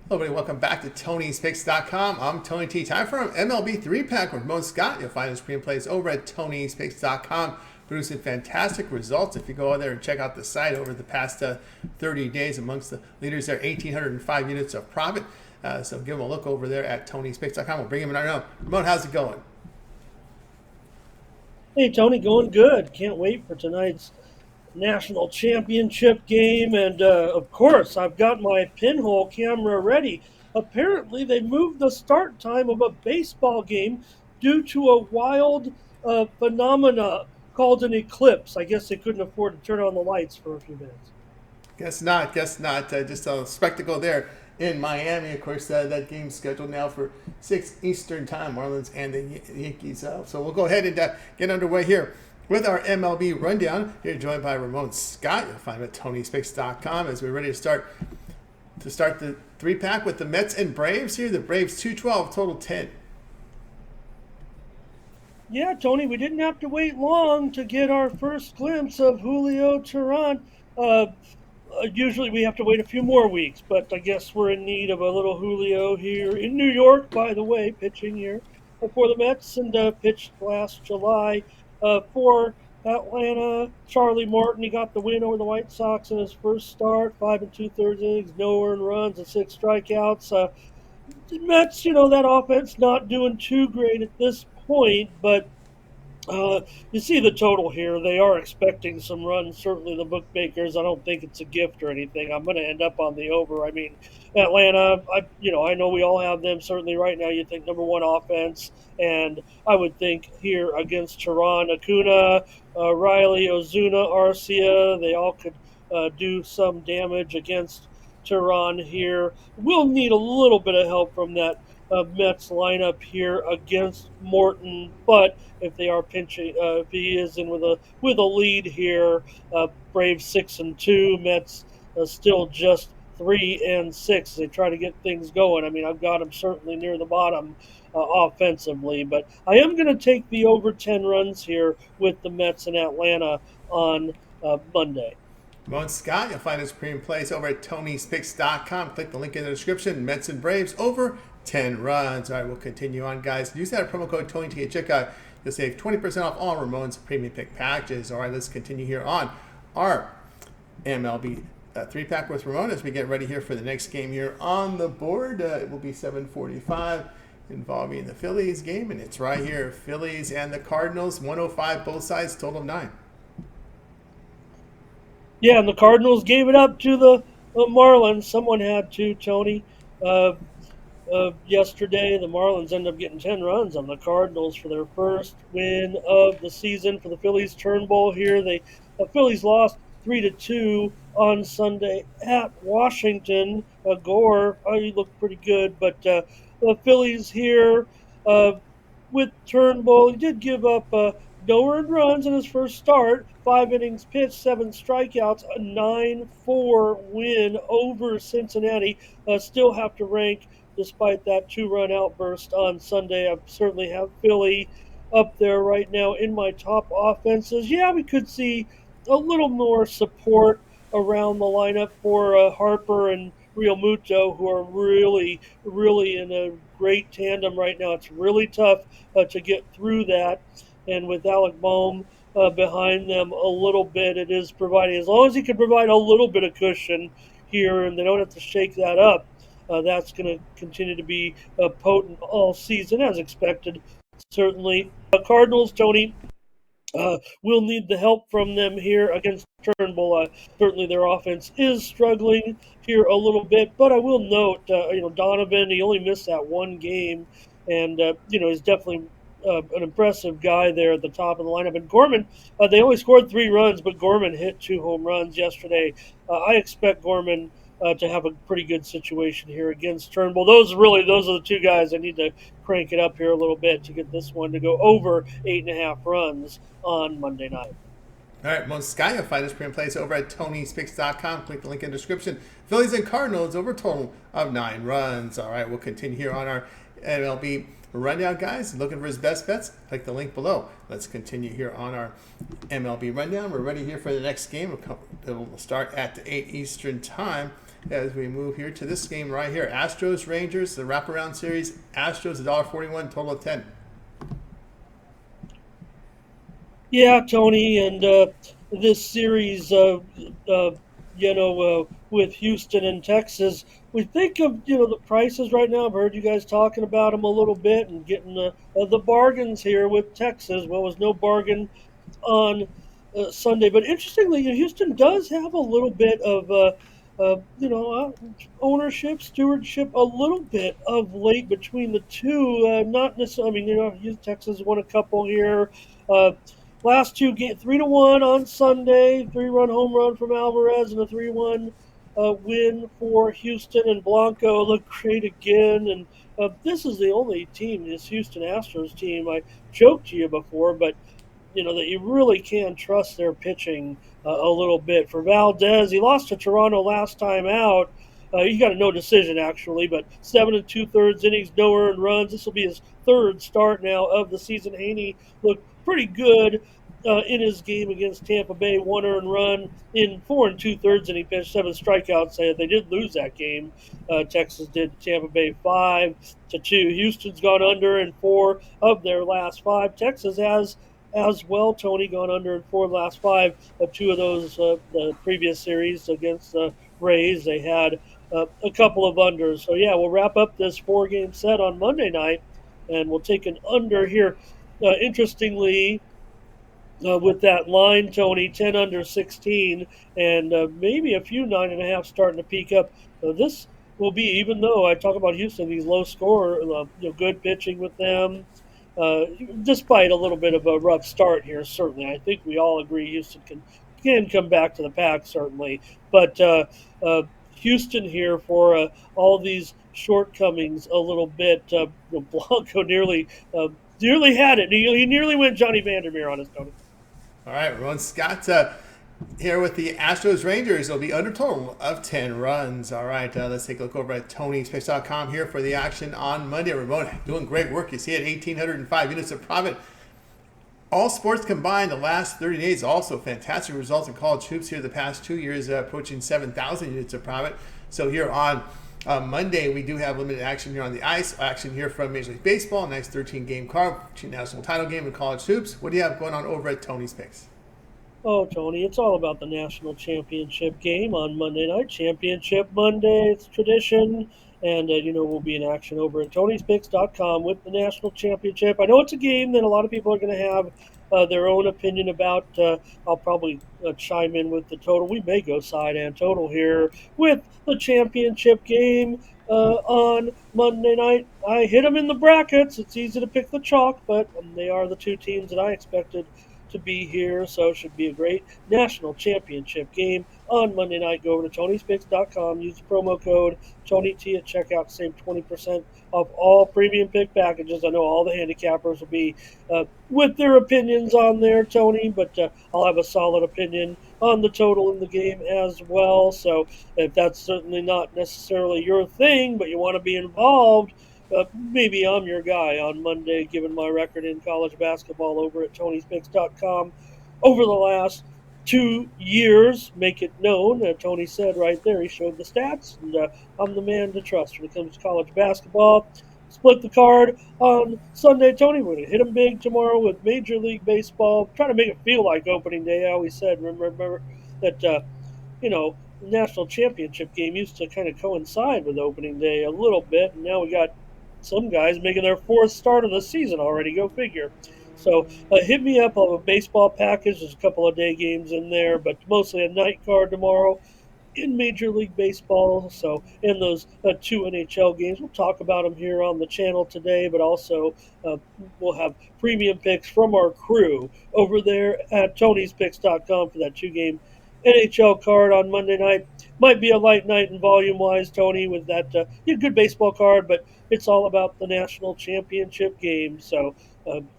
Hello, everybody. Welcome back to Tony'sPicks.com. I'm Tony T. Time for an MLB 3-pack with Ramon Scott. You'll find his screenplays over at Tony'sPicks.com, producing fantastic results. If you go out there and check out the site over the past 30 days, amongst the leaders there, 1,805 units of profit. So give him a look over there at Tony'sPicks.com. We'll bring him in right now. Ramon, how's it going? Hey Tony, going good. Can't wait for tonight's national championship game. And of course, I've got my pinhole camera ready. Apparently, they moved the start time of a baseball game due to a wild phenomena called an eclipse. I guess they couldn't afford to turn on the lights for a few minutes. Guess not. Guess not. Just a spectacle there in Miami. Of course, that game's scheduled now for 6 Eastern time, Marlins and the Yankees. So we'll go ahead and get underway here with our MLB rundown. Here joined by Ramon Scott. You'll find him at Tony'sPicks.com as we're ready to start the 3-pack with the Mets and Braves here. The Braves 212, total 10. Yeah, Tony, we didn't have to wait long to get our first glimpse of Julio Teheran. Uh, Usually we have to wait a few more weeks, but I guess we're in need of a little Julio here in New York, by the way, pitching here for the Mets and pitched last July for Atlanta. Charlie Morton, he got the win over the White Sox in his first start, 5 2/3 innings, no earned runs and 6 strikeouts. The Mets, that offense not doing too great at this point, but you see the total here. They are expecting some runs. Certainly, the bookmakers. I don't think it's a gift or anything. I'm going to end up on the over. I mean, Atlanta. I know we all have them. Certainly, right now, you think number one offense, and I would think here against Tehran, Acuna, Riley, Ozuna, Arcia, they all could do some damage against Tehran here. We'll need a little bit of help from that Mets lineup here against Morton, but if they are pinching, if he is in with a lead here, Braves 6-2, Mets still just 3-6. They try to get things going. I mean, I've got them certainly near the bottom offensively, but I am going to take the over 10 runs here with the Mets in Atlanta on Monday. Ramon Scott, you'll find his premium plays over at Tony'sPicks.com. Click the link in the description. Mets and Braves over 10 runs. All right, we'll continue on, guys. Use that promo code Tony to get checkout. You'll save 20% off all Ramon's premium pick packages. All right, let's continue here on our MLB 3-pack with Ramon as we get ready here for the next game here on the board. It will be 7:45 involving the Phillies game, and it's right here. Phillies and the Cardinals, 105 both sides, total of 9. Yeah, and the Cardinals gave it up to the Marlins. Someone had to, Tony. Uh, Yesterday, the Marlins ended up getting 10 runs on the Cardinals for their first win of the season for the Phillies Turnbull here. The Phillies lost 3-2 on Sunday at Washington. Gore, he looked pretty good, but the Phillies here uh, with Turnbull, he did give up no earned runs in his first start. 5 innings pitched, 7 strikeouts, a 9-4 win over Cincinnati. Still have to rank despite that 2-run outburst on Sunday. I certainly have Philly up there right now in my top offenses. Yeah, we could see a little more support around the lineup for Harper and Real Muto, who are really, really in a great tandem right now. It's really tough to get through that. And with Alec Boehm behind them a little bit, it is providing, as long as he can provide a little bit of cushion here and they don't have to shake that up, that's going to continue to be potent all season as expected. Certainly, Cardinals, Tony, will need the help from them here against Turnbull. Certainly, their offense is struggling here a little bit, but I will note, Donovan, he only missed that one game, and he's definitely an impressive guy there at the top of the lineup. And Gorman, they only scored 3 runs, but Gorman hit 2 home runs yesterday. I expect Gorman to have a pretty good situation here against Turnbull. Those are the 2 guys I need to crank it up here a little bit to get this one to go over 8.5 runs on Monday night. All right, most Sky, you'll find his premium plays over at Tony'sPicks.com. Click the link in the description. Phillies and Cardinals over total of 9 runs. All right, we'll continue here on our MLB rundown, guys. Looking for his best bets? Click the link below. Let's continue here on our MLB rundown. We're ready here for the next game. It will start at 8 Eastern time as we move here to this game right here. Astros Rangers, the wraparound series. Astros $1.41, total of 10. Yeah, Tony, and this series, with Houston and Texas, we think of the prices right now. I've heard you guys talking about them a little bit and getting the bargains here with Texas. Well, was no bargain on Sunday. But interestingly, Houston does have a little bit of ownership, stewardship, a little bit of late between the two. Not necessarily. I mean, Texas won a couple here. Uh, Last two game 3-1 on Sunday, 3-run home run from Alvarez and a 3-1 win for Houston, and Blanco looked great again. And this is the only team, this Houston Astros team. I joked to you before, but that you really can trust their pitching a little bit. For Valdez, he lost to Toronto last time out. He got a no decision actually, but 7 2/3 innings, no earned runs. This will be his third start now of the season. Haney looked pretty good in his game against Tampa Bay. 1 earned run in 4 2/3, and he pitched 7 strikeouts. They did lose that game. Texas did. Tampa Bay 5-2. Houston's gone under in 4 of their last 5. Texas has as well, Tony, gone under in 4 of the last 5. 2 of those, the previous series against the Rays, they had a couple of unders. So, yeah, we'll wrap up this 4-game set on Monday night, and we'll take an under here. Interestingly, with that line, Tony, 10 under 16, and maybe a few 9.5 starting to peak up. This will be, even though I talk about Houston, these low score, good pitching with them, despite a little bit of a rough start here. Certainly, I think we all agree Houston can come back to the pack, certainly, but Houston here for all these shortcomings a little bit. Blanco nearly had it. He nearly went Johnny Vandermeer on us, Tony. All right, Ramon Scott here with the Astros Rangers. It'll be under total of 10 runs. All right, let's take a look over at Tony'sPicks.com here for the action on Monday. Ramon doing great work. You see it, 1,805 units of profit. All sports combined, the last 30 days, also fantastic results in college hoops here the past 2 years, approaching 7,000 units of profit. So here on Monday, we do have limited action here on the ice. Action here from Major League Baseball. Nice 13-game card, national title game in college hoops. What do you have going on over at Tony's Picks? Oh, Tony, it's all about the national championship game on Monday night. Championship Monday, it's tradition. And, we'll be in action over at Tony'sPicks.com with the national championship. I know it's a game that a lot of people are going to have their own opinion about. I'll probably chime in with the total. We may go side and total here with the championship game on Monday night. I hit them in the brackets. It's easy to pick the chalk, but they are the two teams that I expected to be here, so it should be a great national championship game on Monday night. Go over to Tony'sPicks.com, use the promo code TonyT at checkout, save 20% off all premium pick packages. I know all the handicappers will be with their opinions on there, Tony, but I'll have a solid opinion on the total in the game as well. So if that's certainly not necessarily your thing, but you want to be involved, maybe I'm your guy on Monday, given my record in college basketball over at Tony'sPicks.com over the last 2 years. Make it known. Tony said right there, he showed the stats, and I'm the man to trust when it comes to college basketball. Split the card on Sunday, Tony. We're going to hit them big tomorrow with Major League Baseball. Trying to make it feel like opening day. I always said, remember that, the national championship game used to kind of coincide with opening day a little bit, and now we got some guys making their 4th start of the season already. Go figure. So hit me up. I'll have a baseball package. There's a couple of day games in there, but mostly a night card tomorrow in Major League Baseball. So in those 2 NHL games, we'll talk about them here on the channel today, but also we'll have premium picks from our crew over there at Tony'sPicks.com for that 2-game NHL card on Monday night. Might be a light night in volume-wise, Tony, with that good baseball card, but it's all about the national championship game. So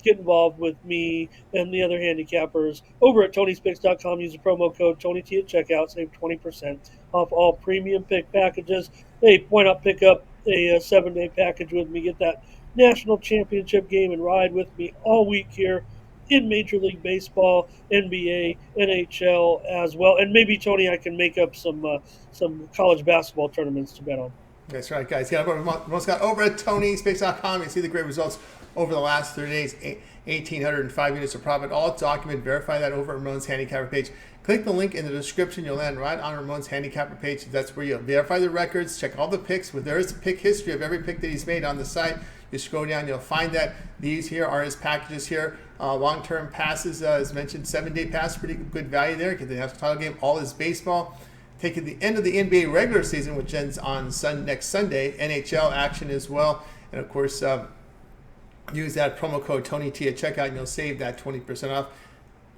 get involved with me and the other handicappers over at Tony'sPicks.com. Use the promo code TonyT at checkout. Save 20% off all premium pick packages. Hey, why not pick up a 7-day package with me? Get that national championship game and ride with me all week here in Major League Baseball, NBA, NHL as well, and maybe Tony, I can make up some college basketball tournaments to bet on. That's right, guys. Get over, Ramon's got over at TonySpace.com. You see the great results over the last 30 days. 1,805 units of profit, all documented. Verify that over at Ramon's handicapper page. Click the link in the description. You'll land right on Ramon's handicapper page. That's where you'll verify the records, check all the picks. There is a pick history of every pick that he's made on the site. You scroll down, you'll find that these here are his packages here. Long-term passes, as mentioned, 7-day pass, pretty good value there because they have the title game. All is baseball. Taking the end of the NBA regular season, which ends on next Sunday, NHL action as well. And of course, use that promo code TonyT at checkout and you'll save that 20% off.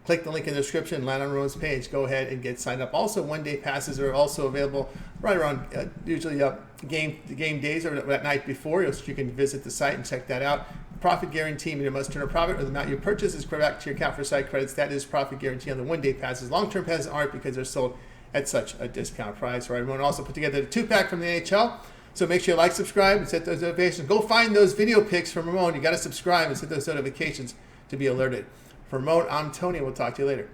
Click the link in the description, land on Ramon's page, go ahead and get signed up. Also, one-day passes are also available right around usually game days or that night before. So you can visit the site and check that out. Profit guarantee, meaning you must turn a profit or the amount you purchase is credit back to your account for site credits. That is profit guarantee on the one-day passes. Long-term passes aren't because they're sold at such a discount price. Right, Ramon also put together a 2-pack from the NHL. So make sure you like, subscribe, and set those notifications. Go find those video picks from Ramon. You got to subscribe and set those notifications to be alerted. For Ramon, I'm Tony. We'll talk to you later.